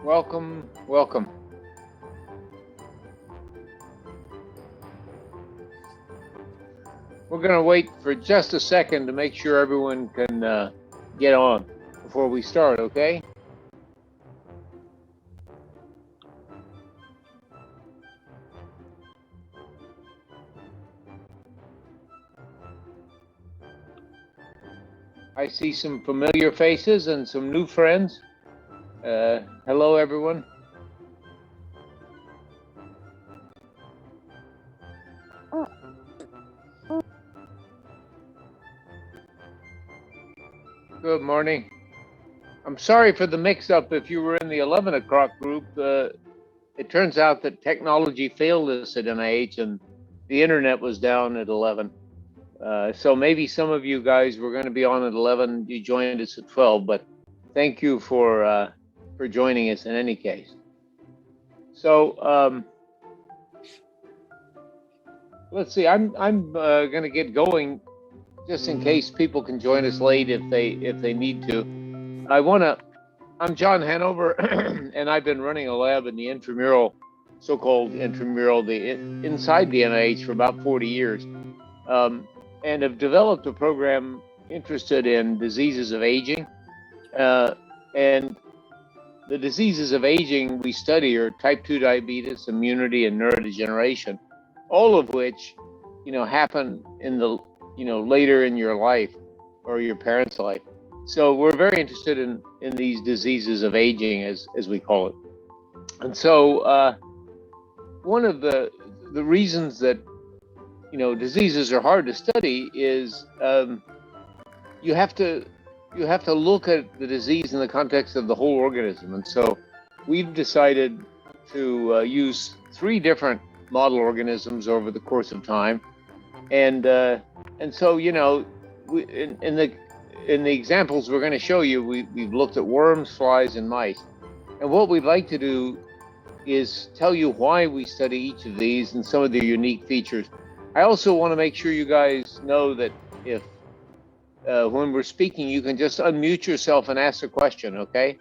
Welcome, welcome. We're going to wait for just a second to make sure everyone can get on before we start, okay? I see some familiar faces and some new friends. Hello, everyone. Good morning. I'm sorry for the mix-up if you were in the 11 o'clock group. It turns out that technology failed us at NIH and the internet was down at 11. So maybe some of you guys were going to be on at 11. You joined us at 12, but thank you for joining us in any case. So let's see. I'm going to get going just in case people can join us late if they need to. I'm John Hanover, and I've been running a lab in the intramural, so-called intramural, inside the NIH for about 40 years. And have developed a program interested in diseases of aging. And the diseases of aging we study are type 2 diabetes, immunity, and neurodegeneration, all of which, happen in the, later in your life or your parents' life. So we're very interested in these diseases of aging, as we call it. And so one of the reasons that diseases are hard to study is you have to look at the disease in the context of the whole organism. And so we've decided to use 3 different model organisms over the course of time. And so, in the examples we're going to show you, we've looked at worms, flies, and mice. And what we'd like to do is tell you why we study each of these and some of their unique features. I also want to make sure you guys know that if when we're speaking, you can just unmute yourself and ask a question, okay?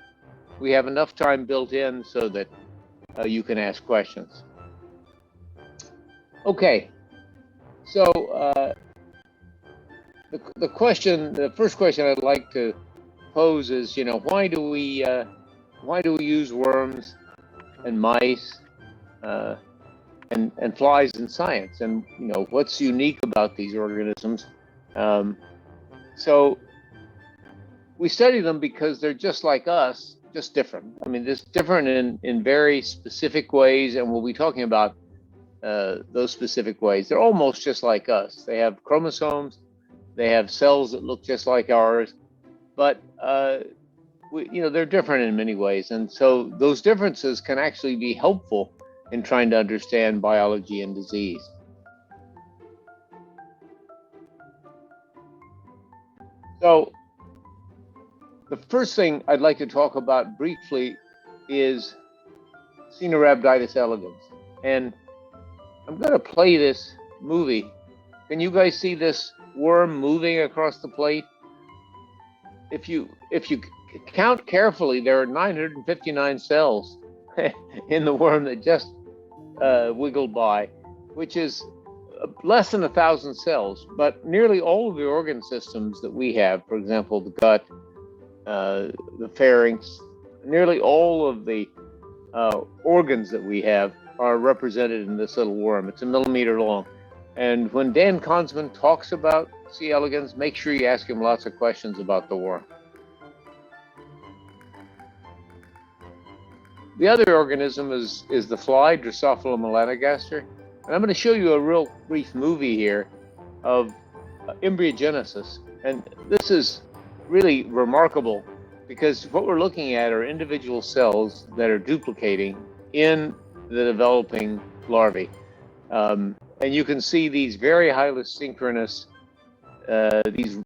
We have enough time built in so that you can ask questions. Okay, so the first question I'd like to pose is, why do we use worms and mice and flies in science, and what's unique about these organisms? So we study them because they're just like us, just different. I mean, just different in very specific ways, and we'll be talking about those specific ways. They're almost just like us. They have chromosomes, they have cells that look just like ours, but they're different in many ways, and so those differences can actually be helpful in trying to understand biology and disease. So the first thing I'd like to talk about briefly is Caenorhabditis elegans. And I'm going to play this movie. Can you guys see this worm moving across the plate? If you count carefully, there are 959 cells in the worm that just wiggled by, which is less than 1,000 cells, but nearly all of the organ systems that we have, for example, the gut, the pharynx, nearly all of the organs that we have are represented in this little worm. It's 1 millimeter long. And when Dan Consman talks about C. elegans, make sure you ask him lots of questions about the worm. The other organism is the fly, Drosophila melanogaster. And I'm going to show you a real brief movie here of embryogenesis. And this is really remarkable because what we're looking at are individual cells that are duplicating in the developing larvae. And you can see these very highly synchronous, these